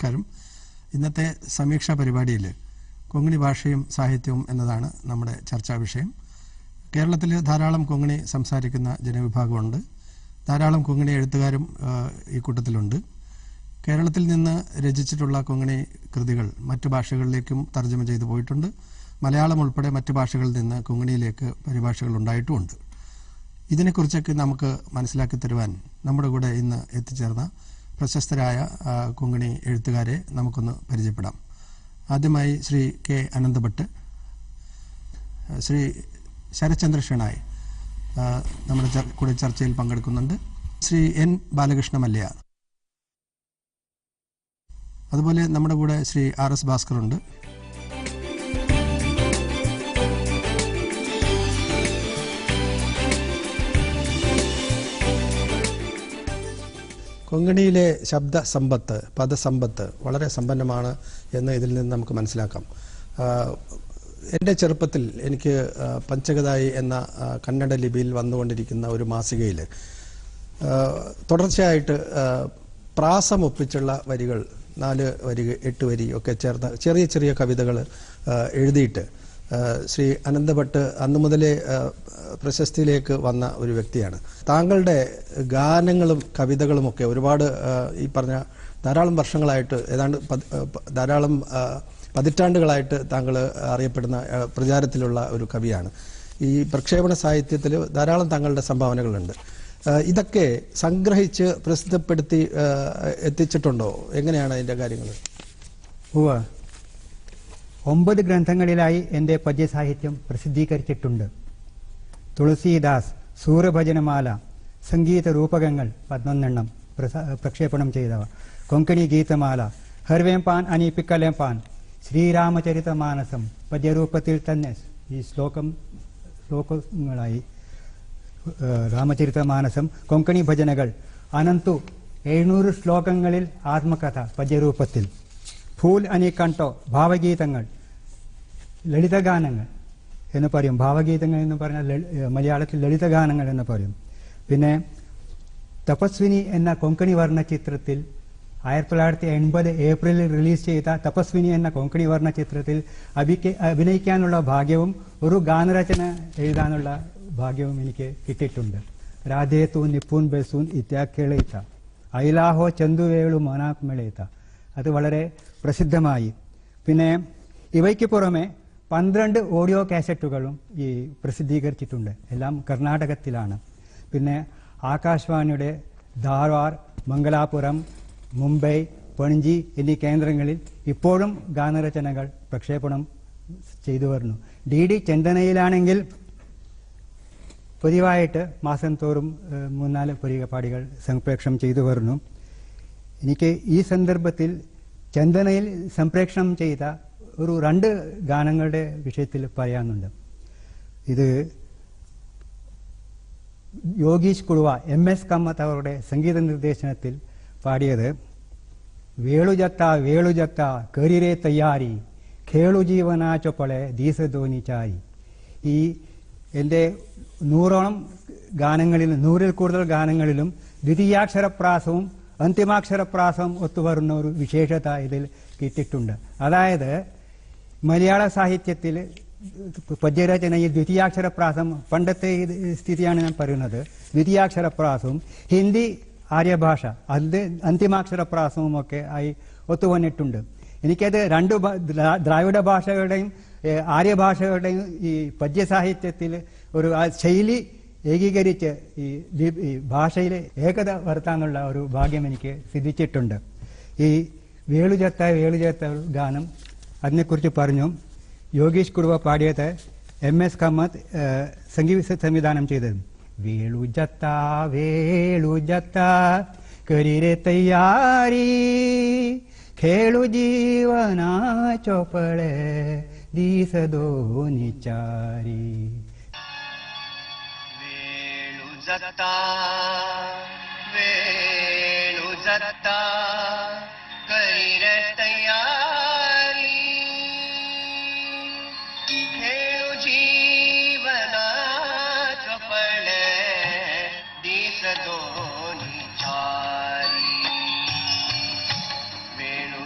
നമസ്കാരം. ഇന്നത്തെ സമീക്ഷാ പരിപാടിയിൽ കൊങ്ങിണി ഭാഷയും സാഹിത്യവും എന്നതാണ് നമ്മുടെ ചർച്ചാ വിഷയം. കേരളത്തിൽ ധാരാളം കൊങ്ങിണി സംസാരിക്കുന്ന ജനവിഭാഗമുണ്ട്. ധാരാളം കൊങ്ങിണി എഴുത്തുകാരും ഈ കൂട്ടത്തിലുണ്ട്. കേരളത്തിൽ നിന്ന് രചിച്ചിട്ടുള്ള കൊങ്ങിണി കൃതികൾ മറ്റു ഭാഷകളിലേക്കും തർജ്ജമ ചെയ്തു പോയിട്ടുണ്ട്. മലയാളം ഉൾപ്പെടെ മറ്റു ഭാഷകളിൽ നിന്ന് കൊങ്ങിണിയിലേക്ക് പരിഭാഷകൾ ഉണ്ടായിട്ടുമുണ്ട്. ഇതിനെക്കുറിച്ചൊക്കെ നമുക്ക് മനസ്സിലാക്കി തരുവാൻ നമ്മുടെ കൂടെ ഇന്ന് എത്തിച്ചേർന്ന പ്രശസ്തരായ കൊങ്ങിണി എഴുത്തുകാരെ നമുക്കൊന്ന് പരിചയപ്പെടാം. ആദ്യമായി ശ്രീ കെ അനന്തഭട്ട്, ശ്രീ ശരത്ചന്ദ്ര ഷെണായ് നമ്മുടെ കൂടെ ചർച്ചയിൽ പങ്കെടുക്കുന്നുണ്ട്. ശ്രീ എൻ ബാലകൃഷ്ണ മല്യാർ, അതുപോലെ നമ്മുടെ കൂടെ ശ്രീ ആർ എസ് ഭാസ്കർ ഉണ്ട്. കൊങ്ങിണിയിലെ ശബ്ദ സമ്പത്ത്, പദസമ്പത്ത് വളരെ സമ്പന്നമാണ് എന്ന് ഇതിൽ നിന്ന് നമുക്ക് മനസ്സിലാക്കാം. എൻ്റെ ചെറുപ്പത്തിൽ എനിക്ക് പഞ്ചഗതായി എന്ന കന്നഡ ലിപിയിൽ വന്നുകൊണ്ടിരിക്കുന്ന ഒരു മാസികയിൽ തുടർച്ചയായിട്ട് പ്രാസമൊപ്പിച്ചുള്ള വരികൾ 4 വരി 8 വരി ഒക്കെ ചേർന്ന ചെറിയ ചെറിയ കവിതകൾ എഴുതിയിട്ട് ശ്രീ അനന്തഭട്ട് അന്നു മുതലേ പ്രശസ്തിയിലേക്ക് വന്ന ഒരു വ്യക്തിയാണ്. താങ്കളുടെ ഗാനങ്ങളും കവിതകളുമൊക്കെ ഒരുപാട് ഈ പറഞ്ഞ ധാരാളം വർഷങ്ങളായിട്ട്, ഏതാണ്ട് ധാരാളം പതിറ്റാണ്ടുകളായിട്ട് താങ്കൾ അറിയപ്പെടുന്ന പ്രചാരത്തിലുള്ള ഒരു കവിയാണ്. ഈ പ്രക്ഷേപണ സാഹിത്യത്തിൽ ധാരാളം താങ്കളുടെ സംഭാവനകളുണ്ട്. ഇതൊക്കെ സംഗ്രഹിച്ച് പ്രസിദ്ധപ്പെടുത്തി എത്തിച്ചിട്ടുണ്ടോ? എങ്ങനെയാണ് അതിൻ്റെ കാര്യങ്ങൾ? 9 ഗ്രന്ഥങ്ങളിലായി എൻ്റെ പദ്യസാഹിത്യം പ്രസിദ്ധീകരിച്ചിട്ടുണ്ട്. തുളസീദാസ്, സൂര്യഭജനമാല, സംഗീത രൂപകങ്ങൾ 11 പ്രക്ഷേപണം ചെയ്തവ, കൊങ്കണി ഗീതമാല, ഹർവേംപാൻ അനീപ്പിക്കലേംപാൻ, ശ്രീരാമചരിതമാനസം പദ്യരൂപത്തിൽ തന്നെ ഈ ശ്ലോകങ്ങളായി, രാമചരിതമാനസം, കൊങ്കണി ഭജനകൾ, അനന്തു 700 ശ്ലോകങ്ങളിൽ ആത്മകഥ പദ്യരൂപത്തിൽ, ഫൂൽ അനിക്കണ്ടോ ഭാവഗീതങ്ങൾ, ലളിതഗാനങ്ങൾ എന്ന് പറയും. ഭാവഗീതങ്ങൾ എന്ന് പറഞ്ഞാൽ മലയാളത്തിൽ ലളിതഗാനങ്ങൾ എന്ന് പറയും. പിന്നെ തപസ്വിനി എന്ന കൊങ്കണി വർണ്ണ ചിത്രത്തിൽ 1980 ഏപ്രിലിൽ റിലീസ് ചെയ്ത തപസ്വിനി എന്ന കൊങ്കണി വർണ്ണ ചിത്രത്തിൽ അഭിനയിക്കാനുള്ള ഭാഗ്യവും ഒരു ഗാനരചന എഴുതാനുള്ള ഭാഗ്യവും എനിക്ക് കിട്ടിയിട്ടുണ്ട്. രാധേത്തു നിപ്പൂൻ ബെസൂൻ ഇത്യാക്കേളയിത്ത ഐലാഹോ ചന്തുവേളു മനാക് മെളയിത്ത, അത് വളരെ പ്രസിദ്ധമായി. പിന്നെ ഇവയ്ക്ക് പുറമെ 12 ഓഡിയോ കാസറ്റുകളും ഈ പ്രസിദ്ധീകരിച്ചിട്ടുണ്ട്. എല്ലാം കർണാടകത്തിലാണ്. പിന്നെ ആകാശവാണിയുടെ ധാർവാർ, മംഗലാപുരം, മുംബൈ, പണജി എന്നീ കേന്ദ്രങ്ങളിൽ ഇപ്പോഴും ഗാനരചനകൾ പ്രക്ഷേപണം ചെയ്തു വരുന്നു. DD ചെന്തനയിലാണെങ്കിൽ പതിവായിട്ട് മാസം തോറും 3-4 പരിപാടികൾ സംപ്രേഷണം ചെയ്തു വരുന്നു. എനിക്ക് ഈ സന്ദർഭത്തിൽ ചന്ദനയിൽ സംപ്രേഷണം ചെയ്ത ഒരു 2 ഗാനങ്ങളുടെ വിഷയത്തിൽ പറയാനുണ്ട്. ഇത് യോഗീഷ് കുളുവ, MS കമ്മത്ത് അവരുടെ സംഗീത നിർദ്ദേശനത്തിൽ പാടിയത് വേളുജത്ത വേളുജത്ത കരീരേ തയ്യാരി ഖേളു ജീവനാ ചൊപ്പളെ ദീസധോനി ചാരി. ഈ എൻ്റെ 100ഓളം ഗാനങ്ങളിലും 100ൽ കൂടുതൽ ഗാനങ്ങളിലും ദ്വിതീയാക്ഷരപ്രാസവും അന്തിമാക്ഷരപ്രാസം ഒത്തുവരുന്ന ഒരു വിശേഷത ഇതിൽ കിട്ടിയിട്ടുണ്ട്. അതായത് മലയാള സാഹിത്യത്തിൽ പദ്യരചനയിൽ ദ്വിതീയാക്ഷരപ്രാസം, പണ്ടത്തെ സ്ഥിതിയാണ് ഞാൻ പറയുന്നത്, ദ്വിതീയാക്ഷരപ്രാസവും ഹിന്ദി ആര്യഭാഷ അത് അന്തിമാക്ഷരപ്രാസവും ഒക്കെ ആയി ഒത്തുവന്നിട്ടുണ്ട്. എനിക്കത് 2 ദ്രാവിഡ ഭാഷകളുടെയും ആര്യഭാഷകളുടെയും ഈ പദ്യസാഹിത്യത്തിൽ ഒരു ശൈലി ഏകീകരിച്ച് ഈ ഭാഷയിൽ ഏകത വരുത്താനുള്ള ഒരു ഭാഗ്യം എനിക്ക് സിദ്ധിച്ചിട്ടുണ്ട്. ഈ വേളുജത്ത വേളുജത്ത ഗാനം, അതിനെക്കുറിച്ച് പറഞ്ഞു. യോഗീഷ് കുറുവ പാടിയത്, MS കമ്മത്ത് സംഗീത സംവിധാനം ചെയ്തത്. വേളുജത്ത വേളുജത്ത കരീരേ തയ്യാരി ഖേളു ജീവനാ ചോപ്പളെ ദീസധോനി ചാരി. जगता वेणु जगता करी रे तैयारी खेळू जीवना चपळे दीस दोनी चारी वेणु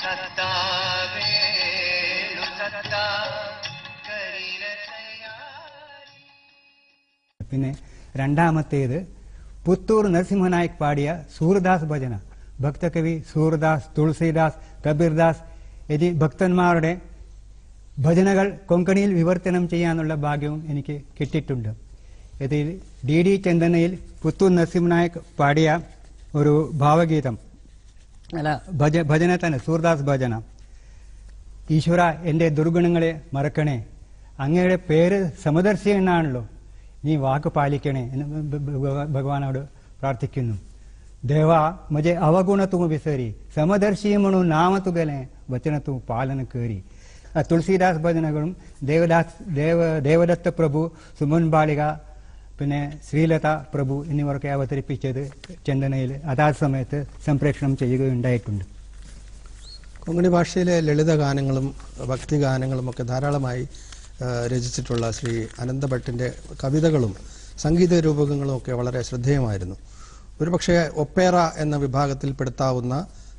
സത്താ വേണു സത്താ കരിരത്തയാരി. പിന്നെ രണ്ടാമത്തേത് പുത്തൂർ നരസിംഹനായിക് പാടിയ സൂർദാസ് ഭജന. ഭക്തകവി സൂർദാസ്, തുളസീദാസ്, കബീർദാസ് എന്നീ ഭക്തന്മാരുടെ ഭജനകൾ കൊങ്കണിയിൽ വിവർത്തനം ചെയ്യാനുള്ള ഭാഗ്യവും എനിക്ക് കിട്ടിയിട്ടുണ്ട്. ഇതിൽ DD ചന്ദനയിൽ പുത്തൂർ നരസിംഹനായിക് പാടിയ ഒരു ഭാവഗീതം അല്ല ഭജന തന്നെ, സൂർദാസ് ഭജന. ഈശ്വര, എൻ്റെ ദുർഗുണങ്ങളെ മറക്കണേ, അങ്ങയുടെ പേര് സമദർശി എന്നാണല്ലോ, നീ വാക്ക് പാലിക്കണേ എന്ന് ഭഗവാനോട് പ്രാർത്ഥിക്കുന്നു. ദേവ മജെ അവഗുണത്തു വിസരി സമദർശിയമണു നാമത്തു ഗലെ വചനത്തു പാലന കയറി. തുളസീദാസ് ഭജനകളും ദേവദത്ത പ്രഭു, സുമൻ ബാലിക, പിന്നെ ശ്രീലത പ്രഭു എന്നിവരൊക്കെ അവതരിപ്പിച്ചത് ചെന്നൈയിൽ അതാത് സമയത്ത് സംപ്രേഷണം ചെയ്യുകയുണ്ടായിട്ടുണ്ട്. കൊങ്കണി ഭാഷയിലെ ലളിത ഗാനങ്ങളും ഭക്തിഗാനങ്ങളും ഒക്കെ ധാരാളമായി രചിച്ചിട്ടുള്ള ശ്രീ അനന്തഭട്ടിൻ്റെ കവിതകളും സംഗീത രൂപകങ്ങളും ഒക്കെ വളരെ ശ്രദ്ധേയമായിരുന്നു. ഒരുപക്ഷെ ഒപ്പേറ എന്ന വിഭാഗത്തിൽപ്പെടുത്താവുന്ന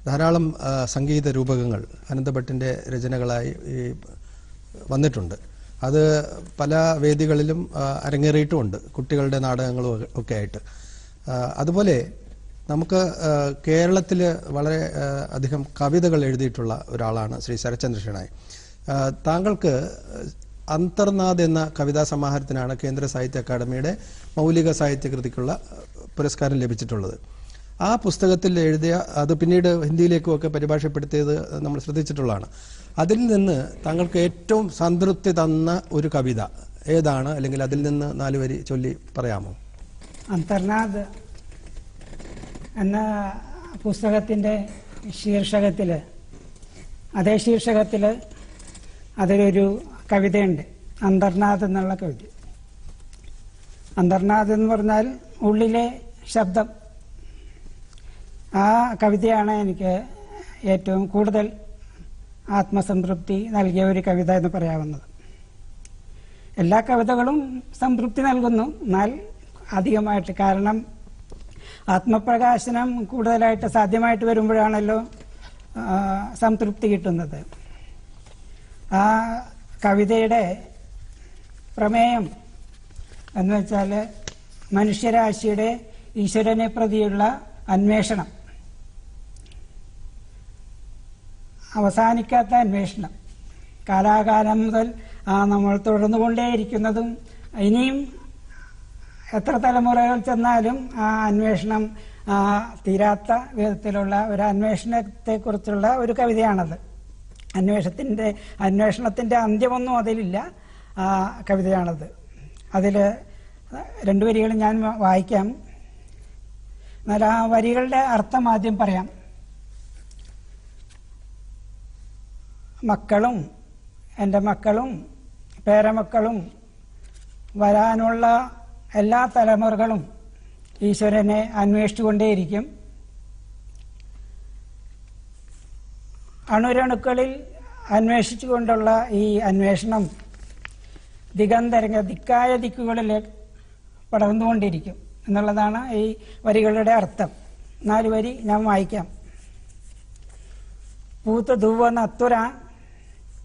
ധാരാളം സംഗീത രൂപകങ്ങൾ അനന്തഭട്ടിൻ്റെ രചനകളായി വന്നിട്ടുണ്ട്. അത് പല വേദികളിലും അരങ്ങേറിയിട്ടുമുണ്ട്, കുട്ടികളുടെ നാടകങ്ങളും ഒക്കെ ആയിട്ട്. അതുപോലെ നമുക്ക് കേരളത്തിൽ വളരെ അധികം കവിതകൾ എഴുതിയിട്ടുള്ള ഒരാളാണ് ശ്രീ ശരത്ചന്ദ്ര ഷെണായ്. താങ്കൾക്ക് അന്തർനാഥ് എന്ന കവിതാ സമാഹാരത്തിനാണ് കേന്ദ്ര സാഹിത്യ അക്കാദമിയുടെ മൗലിക സാഹിത്യകൃതിക്കുള്ള പുരസ്കാരം ലഭിച്ചിട്ടുള്ളത്. ആ പുസ്തകത്തിൽ എഴുതിയ, അത് പിന്നീട് ഹിന്ദിയിലേക്കുമൊക്കെ പരിഭാഷപ്പെടുത്തിയത് നമ്മൾ ശ്രദ്ധിച്ചിട്ടുള്ളതാണ്. അതിൽ നിന്ന് താങ്കൾക്ക് ഏറ്റവും സംതൃപ്തി തന്ന ഒരു കവിത ഏതാണ്? അല്ലെങ്കിൽ അതിൽ നിന്ന് 4 വരി ചൊല്ലി പറയാമോ? അന്തർനാഥ് എന്ന പുസ്തകത്തിൻ്റെ ശീർഷകത്തിൽ, അതേ ശീർഷകത്തിൽ അതിലൊരു കവിതയുണ്ട്, അന്തർനാഥ് എന്നുള്ള കവിത. അന്തർനാഥ് എന്ന് പറഞ്ഞാൽ ഉള്ളിലെ ശബ്ദം. ആ കവിതയാണ് എനിക്ക് ഏറ്റവും കൂടുതൽ ആത്മസംതൃപ്തി നൽകിയ ഒരു കവിത എന്ന് പറയാവുന്നത്. എല്ലാ കവിതകളും സംതൃപ്തി നൽകുന്നു, എന്നാൽ അധികമായിട്ട്. കാരണം ആത്മപ്രകാശനം കൂടുതലായിട്ട് സാധ്യമായിട്ട് വരുമ്പോഴാണല്ലോ സംതൃപ്തി കിട്ടുന്നത്. ആ കവിതയുടെ പ്രമേയം എന്ന് വെച്ചാൽ മനുഷ്യരാശിയുടെ ഈശ്വരനെ പ്രതിയുള്ള അന്വേഷണം, അവസാനിക്കാത്ത അന്വേഷണം, കാലാകാലം മുതൽ നമ്മൾ തുടർന്നുകൊണ്ടേയിരിക്കുന്നതും ഇനിയും എത്ര തലമുറകൾ ചെന്നാലും ആ അന്വേഷണം തീരാത്ത വിധത്തിലുള്ള ഒരു അന്വേഷണത്തെക്കുറിച്ചുള്ള ഒരു കവിതയാണത്. അന്വേഷണത്തിൻ്റെ അന്ത്യമൊന്നും അതിലില്ല, ആ കവിതയാണത്. അതിൽ 2 വരികൾ ഞാൻ വായിക്കാം. എന്നാൽ ആ വരികളുടെ അർത്ഥം ആദ്യം പറയാം. മക്കളും എൻ്റെ മക്കളും പേരമക്കളും വരാനുള്ള എല്ലാ തലമുറകളും ഈശ്വരനെ അന്വേഷിച്ചുകൊണ്ടേയിരിക്കും. അണുരണുക്കളിൽ അന്വേഷിച്ചുകൊണ്ടുള്ള ഈ അന്വേഷണം ദിക്കായ ദിക്കുകളിലേക്ക് പടർന്നുകൊണ്ടിരിക്കും എന്നുള്ളതാണ് ഈ വരികളുടെ അർത്ഥം. 4 വരി ഞാൻ വായിക്കാം. പൂത്ത് ധുവനത്തുര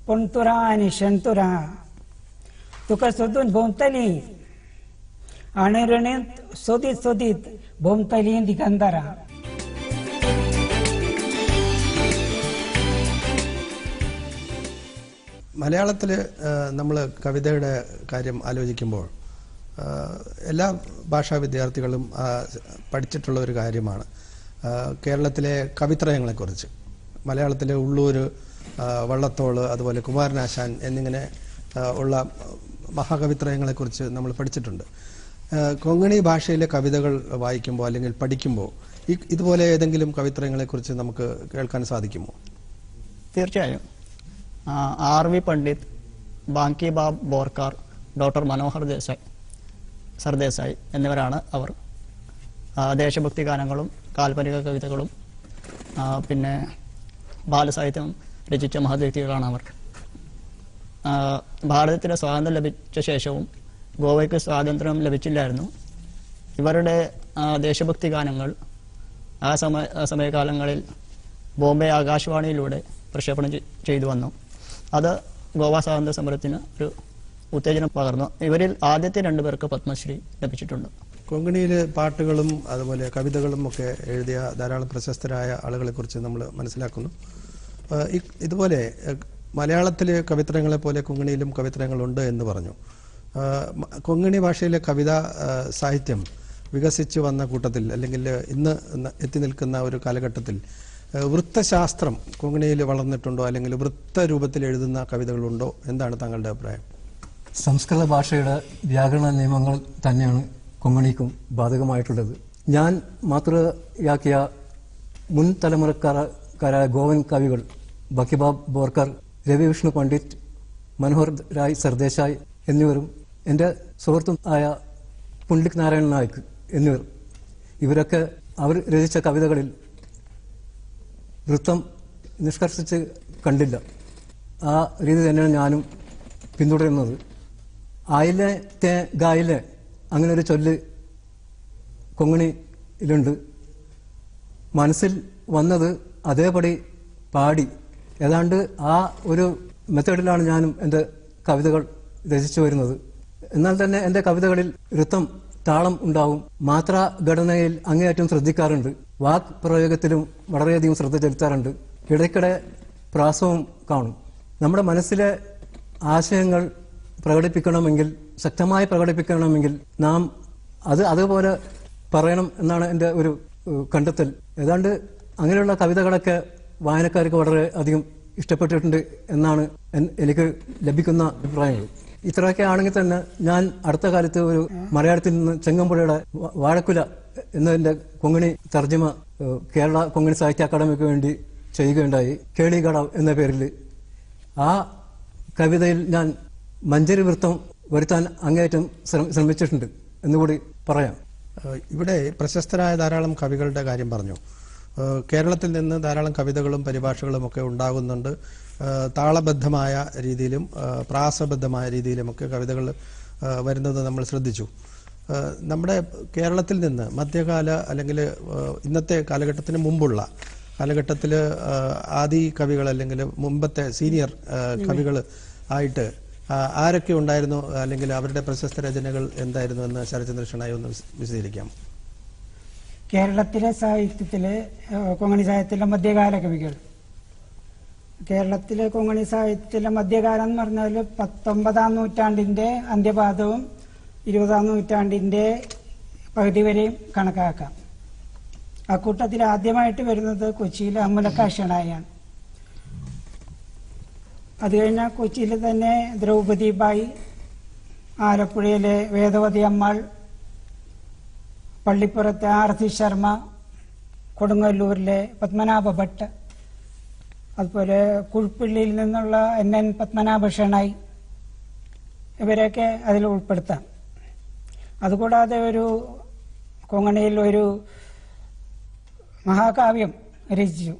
പൊൺതുരാനി ഷൺതുര തുക സുദുൻ ഭോംതലി അണിരണി സ്വദിത് സ്വദിത് ഭോംതലി ദിഗന്ധര. മലയാളത്തിൽ നമ്മൾ കവിതയുടെ കാര്യം ആലോചിക്കുമ്പോൾ എല്ലാ ഭാഷാ വിദ്യാർത്ഥികളും പഠിച്ചിട്ടുള്ള ഒരു കാര്യമാണ് കേരളത്തിലെ കവിത്രയങ്ങളെക്കുറിച്ച്. മലയാളത്തിലെ ഉള്ളൂർ, വള്ളത്തോൾ, അതുപോലെ കുമാരനാശാൻ എന്നിങ്ങനെ ഉള്ള മഹാകവിത്രയങ്ങളെക്കുറിച്ച് നമ്മൾ പഠിച്ചിട്ടുണ്ട്. കൊങ്കണി ഭാഷയിലെ കവിതകൾ വായിക്കുമ്പോൾ അല്ലെങ്കിൽ പഠിക്കുമ്പോൾ ഇതുപോലെ ഏതെങ്കിലും കവിത്രയങ്ങളെക്കുറിച്ച് നമുക്ക് കേൾക്കാൻ സാധിക്കുമോ? തീർച്ചയായും. R.V. പണ്ഡിറ്റ്, ബാങ്കി ബാബ് ബോർക്കാർ, ഡോക്ടർ മനോഹർ സർദേശായി എന്നിവരാണ് അവർ. ദേശഭക്തി ഗാനങ്ങളും കാൽപ്പനിക കവിതകളും പിന്നെ ബാലസാഹിത്യം രചിച്ച മഹത് വ്യക്തികളാണ് അവർ. ഭാരതത്തിന് സ്വാതന്ത്ര്യം ലഭിച്ച ശേഷവും ഗോവയ്ക്ക് സ്വാതന്ത്ര്യം ലഭിച്ചില്ലായിരുന്നു. ഇവരുടെ ദേശഭക്തി ഗാനങ്ങൾ ആ സമയകാലങ്ങളിൽ ബോംബെ ആകാശവാണിയിലൂടെ പ്രക്ഷേപണം ചെയ്തു വന്നു. അത് ഗോവ സ്വാതന്ത്ര്യ സമരത്തിന് ഒരു ഉത്തേജനം പകർന്നു. ഇവരിൽ ആദ്യത്തെ 2 പേർക്ക് പത്മശ്രീ ലഭിച്ചിട്ടുണ്ട്. കൊങ്കണിയിൽ പാട്ടുകളും അതുപോലെ കവിതകളും ഒക്കെ എഴുതിയ ധാരാളം പ്രശസ്തരായ ആളുകളെക്കുറിച്ച് നമ്മൾ മനസ്സിലാക്കുന്നു. ഇതുപോലെ മലയാളത്തിലെ കവിത്രയങ്ങളെ പോലെ കൊങ്കണിയിലും കവിത്രയങ്ങളുണ്ട് എന്ന് പറഞ്ഞു. കൊങ്കണി ഭാഷയിലെ കവിതാ സാഹിത്യം വികസിച്ചു വന്ന കൂട്ടത്തിൽ അല്ലെങ്കിൽ ഇന്ന് എത്തി നിൽക്കുന്ന ഒരു കാലഘട്ടത്തിൽ വൃത്തശാസ്ത്രം കൊങ്കണിയിൽ വളർന്നിട്ടുണ്ടോ, അല്ലെങ്കിൽ വൃത്തരൂപത്തിൽ എഴുതുന്ന കവിതകളുണ്ടോ? എന്താണ് താങ്കളുടെ അഭിപ്രായം? സംസ്കൃത ഭാഷയുടെ വ്യാകരണ നിയമങ്ങൾ തന്നെയാണ് കൊങ്കണിക്കും ബാധകമായിട്ടുള്ളത്. ഞാൻ മാതൃയാക്കിയ മുൻ തലമുറക്കാരായ ഗോവൻ കവികൾ ബക്കിബാബ് ബോർക്കർ, രവി വിഷ്ണു പണ്ഡിറ്റ്, മനോഹർ രായ് സർദേശായ് എന്നിവരും എൻ്റെ സുഹൃത്തും ആയ പുണ്ഡിക് നാരായണ നായിക് എന്നിവർ, ഇവരൊക്കെ അവർ രചിച്ച കവിതകളിൽ വൃത്തം നിഷ്കർഷിച്ച് കണ്ടില്ല. ആ രീതി തന്നെയാണ് ഞാനും പിന്തുടരുന്നത്. ആയിലെ തേ ഗായിലെ അങ്ങനെ ഒരു ചൊല്ല് കൊങ്കണിയിലുണ്ട്. മനസ്സിൽ വന്നത് അതേപടി പാടി, ഏതാണ്ട് ആ ഒരു മെത്തേഡിലാണ് ഞാനും എൻ്റെ കവിതകൾ രചിച്ചു വരുന്നത്. എന്നാൽ തന്നെ എൻ്റെ കവിതകളിൽ വൃത്തം, താളം ഉണ്ടാവും. മാത്രാ ഘടനയിൽ അങ്ങേയറ്റം ശ്രദ്ധിക്കാറുണ്ട്. വാക്ക് പ്രയോഗത്തിലും വളരെയധികം ശ്രദ്ധ ചെലുത്താറുണ്ട്. ഇടയ്ക്കിടെ പ്രാസവും കാണും. നമ്മുടെ മനസ്സിലെ ആശയങ്ങൾ പ്രകടിപ്പിക്കണമെങ്കിൽ, ശക്തമായി പ്രകടിപ്പിക്കണമെങ്കിൽ നാം അതുപോലെ പറയണം എന്നാണ് എൻ്റെ ഒരു കണ്ടെത്തൽ. ഏതാണ്ട് അങ്ങനെയുള്ള കവിതകളൊക്കെ വായനക്കാർക്ക് വളരെ അധികം ഇഷ്ടപ്പെട്ടിട്ടുണ്ട് എന്നാണ് എനിക്ക് ലഭിക്കുന്ന അഭിപ്രായങ്ങൾ. ഇത്രയൊക്കെ ആണെങ്കിൽ തന്നെ ഞാൻ അടുത്ത കാലത്ത് ഒരു മലയാളത്തിൽ നിന്ന് ചെങ്ങമ്പുഴയുടെ വാഴക്കുല എന്നതിൻ്റെ കൊങ്കണി തർജ്ജിമ കേരള കൊങ്കണി സാഹിത്യ അക്കാദമിക്ക് വേണ്ടി ചെയ്യുകയുണ്ടായി. കേളികട എന്ന പേരിൽ. ആ കവിതയിൽ ഞാൻ മഞ്ചരി വൃത്തം വരുത്താൻ അങ്ങേയറ്റം ശ്രമിച്ചിട്ടുണ്ട് എന്നുകൂടി പറയാം. ഇവിടെ പ്രശസ്തരായ ധാരാളം കവികളുടെ കാര്യം പറഞ്ഞു. കേരളത്തിൽ നിന്ന് ധാരാളം കവിതകളും പരിഭാഷകളും ഒക്കെ ഉണ്ടാകുന്നുണ്ട്. താളബദ്ധമായ രീതിയിലും പ്രാസബദ്ധമായ രീതിയിലുമൊക്കെ കവിതകൾ വരുന്നത് നമ്മൾ ശ്രദ്ധിച്ചു. നമ്മുടെ കേരളത്തിൽ നിന്ന് മധ്യകാല അല്ലെങ്കിൽ ഇന്നത്തെ കാലഘട്ടത്തിന് മുമ്പുള്ള കാലഘട്ടത്തിൽ ആദി കവികൾ അല്ലെങ്കിൽ മുമ്പത്തെ സീനിയർ കവികൾ ആയിട്ട് ആരൊക്കെ ഉണ്ടായിരുന്നു, അല്ലെങ്കിൽ അവരുടെ പ്രശസ്ത രചനകൾ എന്തായിരുന്നു എന്ന് ശരത്ചന്ദ്ര ഷണായി ഒന്ന് വിശദീകരിക്കാം. കേരളത്തിലെ സാഹിത്യത്തിലെ കൊങ്കണി സാഹിത്യത്തിലെ മധ്യകാല കവികൾ, കേരളത്തിലെ കൊങ്കണി സാഹിത്യത്തിലെ മധ്യകാലം എന്ന് പറഞ്ഞാൽ 19ാം നൂറ്റാണ്ടിൻ്റെ അന്ത്യപാദവും 20ാം നൂറ്റാണ്ടിൻ്റെ പകുതി വരെയും കണക്കാക്കാം. അക്കൂട്ടത്തിൽ ആദ്യമായിട്ട് വരുന്നത് കൊച്ചിയിലെ അമ്മുലക്ക ഷണായിയാണ്. അത് കഴിഞ്ഞാൽ കൊച്ചിയിൽ തന്നെ ദ്രൗപദി ബായി, ആലപ്പുഴയിലെ വേദവതി അമ്മാൾ, പള്ളിപ്പുറത്തെ ആർത്തി ശർമ്മ, കൊടുങ്ങല്ലൂരിലെ പത്മനാഭ ഭട്ട്, അതുപോലെ കുഴിപ്പള്ളിയിൽ നിന്നുള്ള NN പത്മനാഭ ഷണായി, ഇവരെയൊക്കെ അതിൽ ഉൾപ്പെടുത്താം. അതുകൂടാതെ ഒരു കൊങ്കണിയിൽ ഒരു മഹാകാവ്യം രചിച്ചു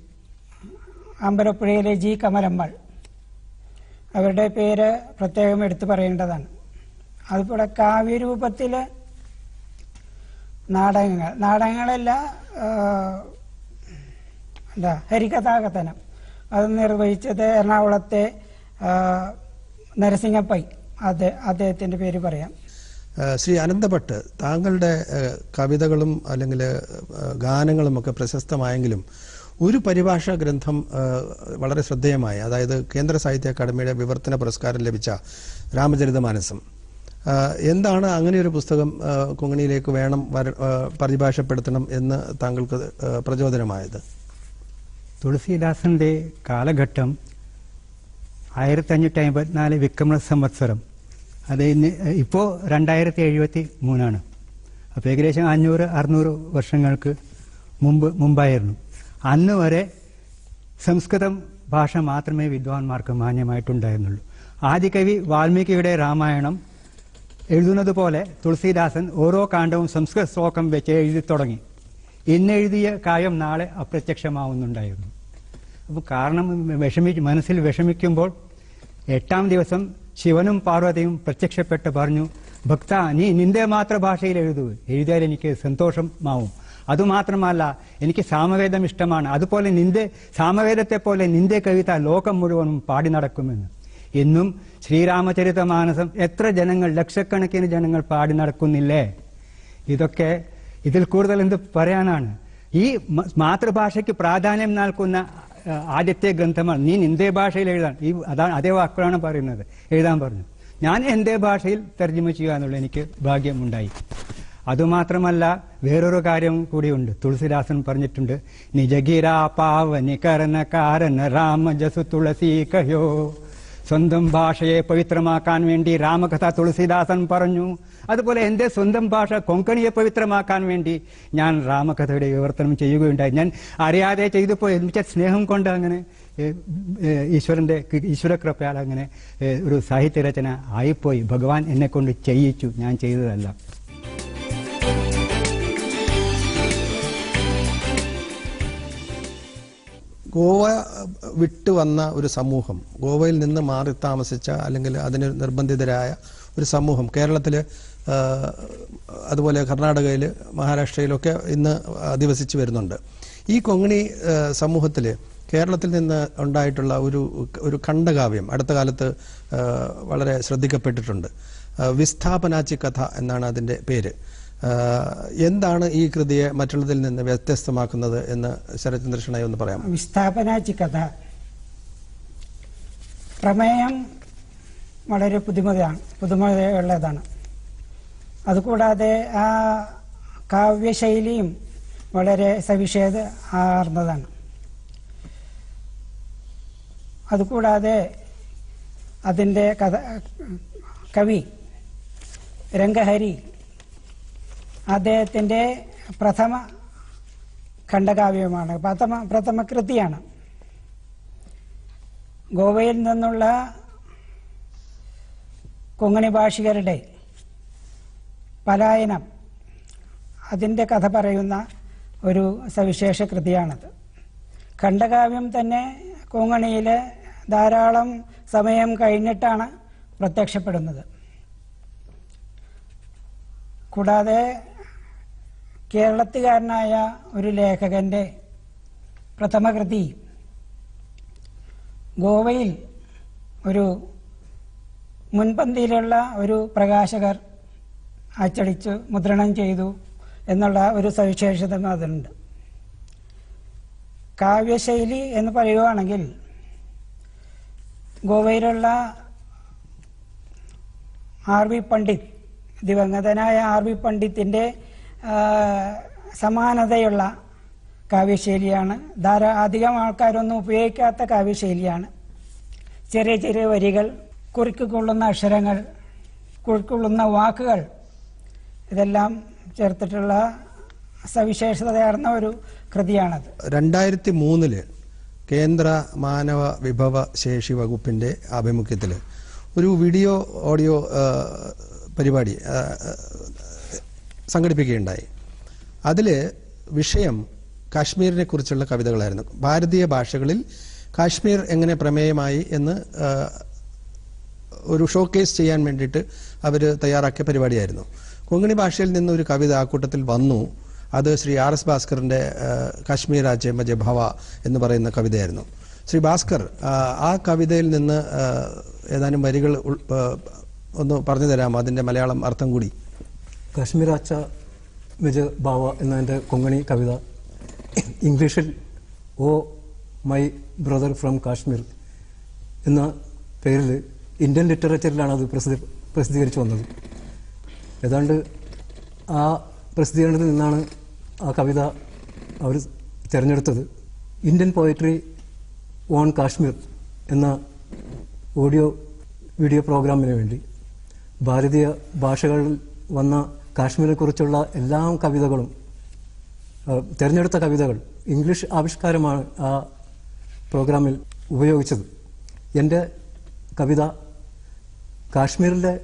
അമ്പലപ്പുഴയിലെ G കമലമ്മാൾ. അവരുടെ പേര് പ്രത്യേകം എടുത്തു പറയേണ്ടതാണ്. അതുപോലെ കാവ്യരൂപത്തിൽ നാടകങ്ങളല്ല ഹരികഥാകഥനം അത് നിർവഹിച്ചത് എറണാകുളത്തെ നരസിംഹപ്പൈ, അദ്ദേഹത്തിൻ്റെ പേര് പറയാം. ശ്രീ അനന്തഭട്ട്, താങ്കളുടെ കവിതകളും അല്ലെങ്കിൽ ഗാനങ്ങളും ഒക്കെ പ്രശസ്തമായെങ്കിലും ഒരു പരിഭാഷാ ഗ്രന്ഥം വളരെ ശ്രദ്ധേയമായി, അതായത് കേന്ദ്ര സാഹിത്യ അക്കാദമിയുടെ വിവർത്തന പുരസ്കാരം ലഭിച്ച രാമചരിതമാനസം. എന്താണ് അങ്ങനെ ഒരു പുസ്തകം കൊങ്കണിയിലേക്ക് വേണം പരിഭാഷപ്പെടുത്തണം എന്ന് താങ്കൾക്ക് പ്രചോദനമായത്? തുളസീദാസന്റെ കാലഘട്ടം 1554 വിക്രമ സംവത്സരം. അത് ഇപ്പോൾ 2073. അപ്പോൾ ഏകദേശം 500-600 വർഷങ്ങൾക്ക് മുമ്പായിരുന്നു. അന്ന് വരെ സംസ്കൃതം ഭാഷ മാത്രമേ വിദ്വാൻമാർക്ക് മാന്യമായിട്ടുണ്ടായിരുന്നുള്ളൂ. ആദികവി വാൽമീകിയുടെ രാമായണം എഴുതുന്നത് പോലെ തുളസീദാസൻ ഓരോ കാണ്ഡവും സംസ്കൃത ശ്ലോകം വെച്ച് എഴുതി തുടങ്ങി. ഇന്നെഴുതിയ കാര്യം നാളെ അപ്രത്യക്ഷമാവുന്നുണ്ടായിരുന്നു. അപ്പോൾ കാരണം മനസ്സിൽ വിഷമിക്കുമ്പോൾ 8ാം ദിവസം ശിവനും പാർവതിയും പ്രത്യക്ഷപ്പെട്ട് പറഞ്ഞു, ഭക്ത നീ നിന്റെ മാതൃഭാഷയിൽ എഴുതുക, എഴുതിയാൽ എനിക്ക് സന്തോഷമാവും. അതുമാത്രമല്ല, എനിക്ക് സാമവേദം ഇഷ്ടമാണ്. അതുപോലെ സാമവേദത്തെ പോലെ നിന്റെ കവിത ലോകം മുഴുവനും പാടി നടക്കുമെന്ന്. ഇന്നും ശ്രീരാമചരിതമാനസം എത്ര ജനങ്ങൾ, ലക്ഷക്കണക്കിന് ജനങ്ങൾ പാടി നടക്കുന്നില്ലേ? ഇതിൽ കൂടുതൽ എന്ത് പറയാനാണ്? ഈ മാതൃഭാഷയ്ക്ക് പ്രാധാന്യം നൽകുന്ന ആദ്യത്തെ ഗ്രന്ഥമാണ്. നീ നിന്റെ ഭാഷയിൽ എഴുതാൻ, അതേ വാക്കുകളാണ് പറയുന്നത്, എഴുതാൻ പറഞ്ഞു. ഞാൻ എൻ്റെ ഭാഷയിൽ തർജ്ജിമ ചെയ്യാനുള്ള എനിക്ക് ഭാഗ്യമുണ്ടായി. അതുമാത്രമല്ല, വേറൊരു കാര്യം കൂടിയുണ്ട്. തുളസിദാസൻ പറഞ്ഞിട്ടുണ്ട്, നിജഗിരാ പാവനി കരണ കാരണ രാമ ജസു തുളസി കഹ്യോ. സ്വന്തം ഭാഷയെ പവിത്രമാക്കാൻ വേണ്ടി രാമകഥ തുളസിദാസൻ പറഞ്ഞു. അതുപോലെ എൻ്റെ സ്വന്തം ഭാഷ കൊങ്കണിയെ പവിത്രമാക്കാൻ വേണ്ടി ഞാൻ രാമകഥയുടെ വിവർത്തനം ചെയ്യുകയുണ്ടായി. ഞാൻ അറിയാതെ ചെയ്തപ്പോൾ എന്നുവെച്ചാൽ സ്നേഹം കൊണ്ട് അങ്ങനെ ഈശ്വരകൃപയാൽ അങ്ങനെ ഒരു സാഹിത്യരചന ആയിപ്പോയി. ഭഗവാൻ എന്നെ കൊണ്ട് ചെയ്യിച്ചു, ഞാൻ ചെയ്തതല്ല. ഗോവ വിട്ടു വന്ന ഒരു സമൂഹം, ഗോവയിൽ നിന്ന് മാറി താമസിച്ച അല്ലെങ്കിൽ അതിന് നിർബന്ധിതരായ ഒരു സമൂഹം കേരളത്തിൽ, അതുപോലെ കർണാടകയിൽ, മഹാരാഷ്ട്രയിലൊക്കെ ഇന്ന് അധിവസിച്ച് വരുന്നുണ്ട്. ഈ കൊങ്ങിണി സമൂഹത്തിൽ കേരളത്തിൽ നിന്ന് ഉണ്ടായിട്ടുള്ള ഒരു ഖണ്ഡകാവ്യം അടുത്ത കാലത്ത് വളരെ ശ്രദ്ധിക്കപ്പെട്ടിട്ടുണ്ട്. വിസ്ഥാപനാച്ചി കഥ എന്നാണ് അതിൻ്റെ പേര്. എന്താണ് ഈ കൃതിയെ മറ്റുള്ളതിൽ നിന്ന് വ്യത്യസ്തമാക്കുന്നത് എന്ന് ശരത്ചന്ദ്ര ഷണായി ഒന്ന് പറയാം. വിസ്ഥാപനാച്ചി കഥ പ്രമേയം വളരെ പുതുമയുള്ളതാണ്. അതുകൂടാതെ ആ കാവ്യശൈലിയും വളരെ സവിശേഷത ആർന്നതാണ്. അതുകൂടാതെ അതിൻ്റെ കവി രംഗഹരി അദ്ദേഹത്തിൻ്റെ പ്രഥമ ഖണ്ഡകാവ്യമാണ്, പ്രഥമ കൃതിയാണ്. ഗോവയിൽ നിന്നുള്ള കൊങ്ങിണി ഭാഷികരുടെ പലായനം, അതിൻ്റെ കഥ പറയുന്ന ഒരു സവിശേഷ കൃതിയാണത്. ഖണ്ഡകാവ്യം തന്നെ കൊങ്ങിണിയിൽ ധാരാളം സമയം കഴിഞ്ഞിട്ടാണ് പ്രത്യക്ഷപ്പെടുന്നത്. കൂടാതെ കേരളത്തുകാരനായ ഒരു ലേഖകൻ്റെ പ്രഥമകൃതി ഗോവയിൽ ഒരു മുൻപന്തിയിലുള്ള ഒരു പ്രകാശകർ അച്ചടിച്ച് മുദ്രണം ചെയ്തു എന്നുള്ള ഒരു സവിശേഷത അതിനുണ്ട്. കാവ്യശൈലി എന്ന് പറയുകയാണെങ്കിൽ ഗോവയിലുള്ള ആർ വി പണ്ഡിറ്റ്, ദിവംഗതനായ ആർ വി പണ്ഡിറ്റിൻ്റെ സമാനതയുള്ള കാവ്യശൈലിയാണ്. അധികം ആൾക്കാരൊന്നും ഉപയോഗിക്കാത്ത കാവ്യശൈലിയാണ്. ചെറിയ ചെറിയ വരികൾ, കുറിക്കൊള്ളുന്ന അക്ഷരങ്ങൾ, കുറിക്കൊള്ളുന്ന വാക്കുകൾ, ഇതെല്ലാം ചേർത്തിട്ടുള്ള സവിശേഷതയാർന്ന ഒരു കൃതിയാണത്. 2003 കേന്ദ്ര മാനവ വിഭവ ശേഷി വകുപ്പിൻ്റെ ആഭിമുഖ്യത്തിൽ ഒരു വീഡിയോ ഓഡിയോ പരിപാടി സംഘടിപ്പിക്കുകയുണ്ടായി. അതിൽ വിഷയം കാശ്മീരിനെ കുറിച്ചുള്ള കവിതകളായിരുന്നു. ഭാരതീയ ഭാഷകളിൽ കാശ്മീർ എങ്ങനെ പ്രമേയമായി എന്ന് ഒരു ഷോക്കേസ് ചെയ്യാൻ വേണ്ടിയിട്ട് അവർ തയ്യാറാക്കിയ പരിപാടിയായിരുന്നു. കൊങ്ങിണി ഭാഷയിൽ നിന്നൊരു കവിത ആ കൂട്ടത്തിൽ വന്നു. അത് ശ്രീ R.S. ഭാസ്കറിൻ്റെ കാശ്മീർ രാജ്യ മജ ഭവ എന്ന് പറയുന്ന കവിതയായിരുന്നു. ശ്രീ ഭാസ്കർ ആ കവിതയിൽ നിന്ന് ഏതാനും വരികൾ ഒന്ന് പറഞ്ഞു തരാമോ, അതിൻ്റെ മലയാളം അർത്ഥം കൂടി? കാശ്മീർ രാജ മജ ഭാവ എന്നതിൻ്റെ കൊങ്ങിണി കവിത ഇംഗ്ലീഷിൽ oh my brother from Kashmir എന്ന പേരിൽ ഇന്ത്യൻ ലിറ്ററേച്ചറിലാണ് അത് പ്രസിദ്ധീകരിച്ചു വന്നത്. ഏതാണ്ട് ആ പ്രസിദ്ധീകരണത്തിൽ നിന്നാണ് ആ കവിത അവർ തിരഞ്ഞെടുത്തത്. ഇന്ത്യൻ പോയട്രി ഓൺ കാശ്മീർ എന്ന വീഡിയോ പ്രോഗ്രാമിന് വേണ്ടി ഭാരതീയ ഭാഷകളിൽ വന്ന കാശ്മീരിനെ കുറിച്ചുള്ള എല്ലാ കവിതകളും, തിരഞ്ഞെടുത്ത കവിതകൾ ഇംഗ്ലീഷ് ആവിഷ്കാരമാണ് ആ പ്രോഗ്രാമിൽ ഉപയോഗിച്ചത്. എൻ്റെ കവിത കാശ്മീരിലെ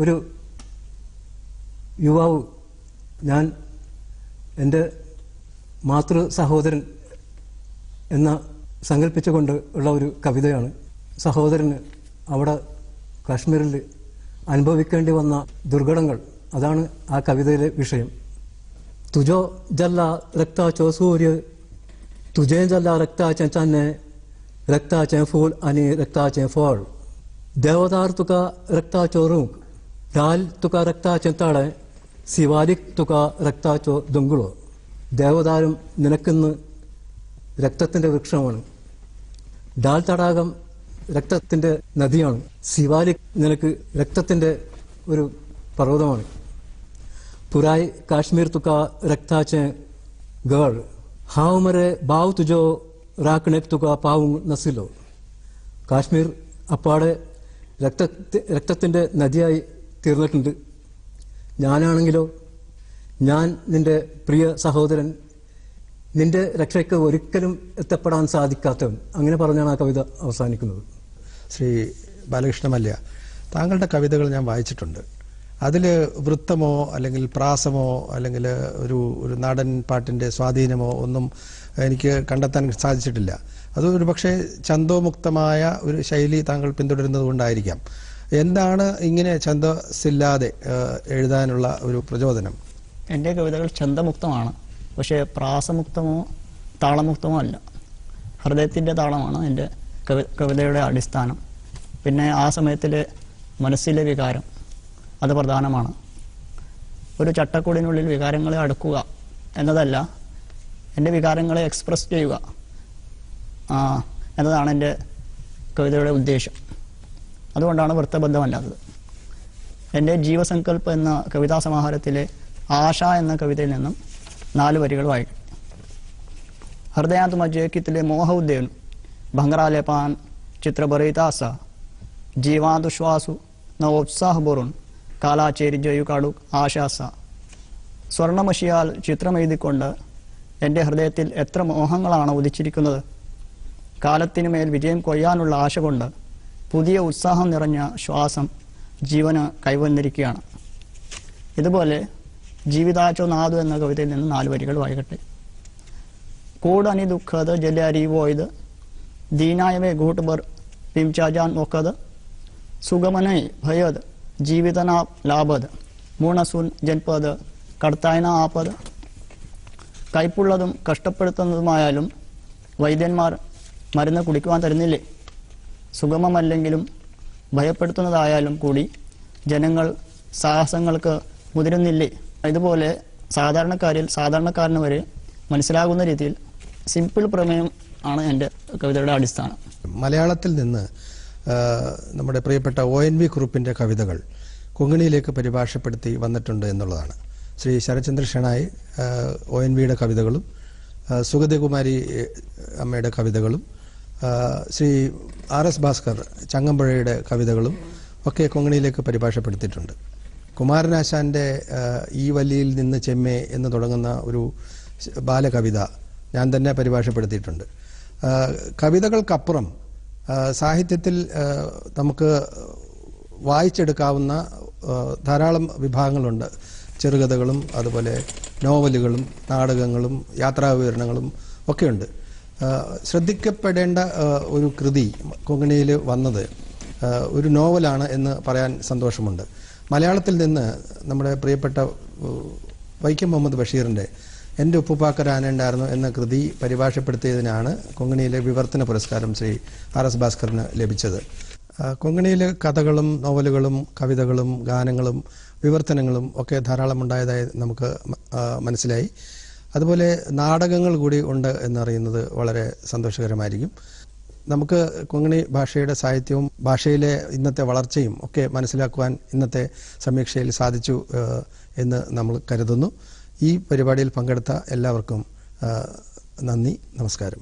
ഒരു യുവാവ്, ഞാൻ എൻ്റെ മാതൃ സഹോദരൻ എന്ന സങ്കല്പിച്ചുകൊണ്ട് ഉള്ള ഒരു കവിതയാണ്. സഹോദരന് അവിടെ കാശ്മീരിൽ അനുഭവിക്കേണ്ടി വന്ന ദുർഘടങ്ങൾ, അതാണ് ആ കവിതയിലെ വിഷയം. तुझो जल्ला रक्ताचो सूर्य तुझे जल्ला रक्ताचें चान्ने रक्ताचें फूल आनी रक्ताचें फळ देवदार तुका रक्ताचो रूख डाल तुका रक्ताचें तळें ശിവാലിക് തുക രക്താച്ചോ ദുങ്കുളോ ദേവദാരും നിനക്കിന്ന് രക്തത്തിൻ്റെ വൃക്ഷമാണ് ഡാൽ തടാകം രക്തത്തിൻ്റെ നദിയാണ് ശിവാലിക് നിനക്ക് രക്തത്തിൻ്റെ ഒരു പർവ്വതമാണ് പുരായ് കാശ്മീർ തുക രക്താച്ചെ ഗൾ ഹാവ് മരെ ബാവ് തുജോ റാക്കണേക് തുക പാവും നസിലോ കാശ്മീർ അപ്പാടെ രക്തത്തിൻ്റെ നദിയായി തീർന്നിട്ടുണ്ട് ഞാനാണെങ്കിലോ ഞാൻ നിന്റെ പ്രിയ സഹോദരൻ നിന്റെ രക്ഷയ്ക്ക് ഒരിക്കലും എത്തപ്പെടാൻ സാധിക്കാത്തവൻ അങ്ങനെ പറഞ്ഞാണ് ആ കവിത അവസാനിക്കുന്നത്. ശ്രീ ബാലകൃഷ്ണ മല്യ, താങ്കളുടെ കവിതകൾ ഞാൻ വായിച്ചിട്ടുണ്ട്. അതിൽ വൃത്തമോ അല്ലെങ്കിൽ പ്രാസമോ അല്ലെങ്കിൽ ഒരു നാടൻ പാട്ടിൻ്റെ സ്വാധീനമോ ഒന്നും എനിക്ക് കണ്ടെത്താൻ സാധിച്ചിട്ടില്ല. അത് ഒരു പക്ഷേ ഛന്ദോമുക്തമായ ഒരു ശൈലി താങ്കൾ പിന്തുടരുന്നത് കൊണ്ടായിരിക്കാം. എന്താണ് ഇങ്ങനെ ഛന്ദസ്സില്ലാതെ എഴുതാനുള്ള ഒരു പ്രചോദനം? എൻ്റെ കവിതകൾ ഛന്ദമുക്തമാണ്, പക്ഷേ പ്രാസമുക്തമോ താളമുക്തമോ അല്ല. ഹൃദയത്തിൻ്റെ താളമാണ് എൻ്റെ കവിതയുടെ അടിസ്ഥാനം. പിന്നെ ആ സമയത്തിലെ മനസ്സിലെ വികാരം അത് പ്രധാനമാണ്. ഒരു ചട്ടക്കൂടിനുള്ളിൽ വികാരങ്ങളെ അടുക്കുക എന്നതല്ല, എൻ്റെ വികാരങ്ങളെ എക്സ്പ്രസ് ചെയ്യുക എന്നതാണ് എൻ്റെ കവിതയുടെ ഉദ്ദേശം. അതുകൊണ്ടാണ് വൃത്തബദ്ധമല്ലാത്തത്. എൻ്റെ ജീവസങ്കല്പ എന്ന കവിതാ സമാഹാരത്തിലെ ആശ എന്ന കവിതയിൽ നിന്നും 4 വരികൾ വായിക്കും. हृदयात माझे कितले मोह उद्देन भंगराले पान चित्र बरईता असा जीवांत श्वासु न उत्साह बोरून കാലാച്ചേരി ജയുകാടു ആശാസ സ്വർണമഷിയാൽ ചിത്രമെഴുതിക്കൊണ്ട് എൻ്റെ ഹൃദയത്തിൽ എത്ര മോഹങ്ങളാണ് ഉദിച്ചിരിക്കുന്നത്. കാലത്തിനുമേൽ വിജയം കൊയ്യാനുള്ള ആശ കൊണ്ട് പുതിയ ഉത്സാഹം നിറഞ്ഞ ശ്വാസം ജീവന് കൈവന്നിരിക്കുകയാണ്. ഇതുപോലെ ജീവിതാച്ചോ നാദു എന്ന കവിതയിൽ നിന്ന് 4 വരികൾ വായിക്കട്ടെ. കൂടനി ദുഃഖത് ജലരീവോയത് ദീനായവേ ഗൂട്ടുബർ പിംചാജാൻ നോക്കത് സുഗമനൈ ഭയത് ജീവിതന ലാഭത് മൂണസുൻ ജൻപത് കടത്തായന ആപത്. കയ്പുള്ളതും കഷ്ടപ്പെടുത്തുന്നതുമായാലും വൈദ്യന്മാർ മരുന്ന് കുടിക്കുവാൻ തരുന്നില്ലേ? സുഗമമല്ലെങ്കിലും ഭയപ്പെടുത്തുന്നതായാലും കൂടി ജനങ്ങൾ സാഹസങ്ങൾക്ക് മുതിരുന്നില്ലേ? ഇതുപോലെ സാധാരണക്കാരന് വരെ മനസ്സിലാകുന്ന രീതിയിൽ സിമ്പിൾ പ്രമേയം ആണ് എൻ്റെ കവിതയുടെ അടിസ്ഥാനം. മലയാളത്തിൽ നിന്ന് നമ്മുടെ പ്രിയപ്പെട്ട ONV കുറുപ്പിൻ്റെ കവിതകൾ കൊങ്ങിണിയിലേക്ക് പരിഭാഷപ്പെടുത്തി വന്നിട്ടുണ്ട് എന്നുള്ളതാണ്. ശ്രീ ശരത്ചന്ദ്ര ഷെണായി ONVയുടെ കവിതകളും സുഗതകുമാരി അമ്മയുടെ കവിതകളും ശ്രീ RS ഭാസ്കർ ചങ്ങമ്പുഴയുടെ കവിതകളും ഒക്കെ കൊങ്ങിണിയിലേക്ക് പരിഭാഷപ്പെടുത്തിയിട്ടുണ്ട്. കുമാരനാശാൻ്റെ ഈ വല്ലിയിൽ നിന്ന് ചെമ്മേ എന്ന് തുടങ്ങുന്ന ഒരു ബാലകവിത ഞാൻ തന്നെ പരിഭാഷപ്പെടുത്തിയിട്ടുണ്ട്. കവിതകൾക്കപ്പുറം സാഹിത്യത്തിൽ നമുക്ക് വായിച്ചെടുക്കാവുന്ന ധാരാളം വിഭാഗങ്ങളുണ്ട്. ചെറുകഥകളും അതുപോലെ നോവലുകളും നാടകങ്ങളും യാത്രാവിവരണങ്ങളും ഒക്കെയുണ്ട്. ശ്രദ്ധിക്കപ്പെടേണ്ട ഒരു കൃതി കൊങ്ങിണിയിൽ വന്നത് ഒരു നോവലാണ് എന്ന് പറയാൻ സന്തോഷമുണ്ട്. മലയാളത്തിൽ നിന്ന് നമ്മുടെ പ്രിയപ്പെട്ട വൈക്കം മുഹമ്മദ് ബഷീറിൻ്റെ എൻ്റെ ഉപ്പുപ്പാക്കര ആനയുണ്ടായിരുന്നു എന്ന കൃതി പരിഭാഷപ്പെടുത്തിയതിനാണ് കൊങ്ങിണിയിലെ വിവർത്തന പുരസ്കാരം ശ്രീ RS ഭാസ്കറിന് ലഭിച്ചത്. കൊങ്ങിണിയിൽ കഥകളും നോവലുകളും കവിതകളും ഗാനങ്ങളും വിവർത്തനങ്ങളും ഒക്കെ ധാരാളം ഉണ്ടായതായി നമുക്ക് മനസ്സിലായി. അതുപോലെ നാടകങ്ങൾ കൂടി ഉണ്ട് എന്നറിയുന്നത് വളരെ സന്തോഷകരമായിരിക്കും. നമുക്ക് കൊങ്ങിണി ഭാഷയുടെ സാഹിത്യവും ഭാഷയിലെ ഇന്നത്തെ വളർച്ചയും ഒക്കെ മനസ്സിലാക്കുവാൻ ഇന്നത്തെ സമീക്ഷയിൽ സാധിച്ചു എന്ന് നമ്മൾ കരുതുന്നു. ഈ പരിപാടിയിൽ പങ്കെടുത്ത എല്ലാവർക്കും നന്ദി, നമസ്കാരം.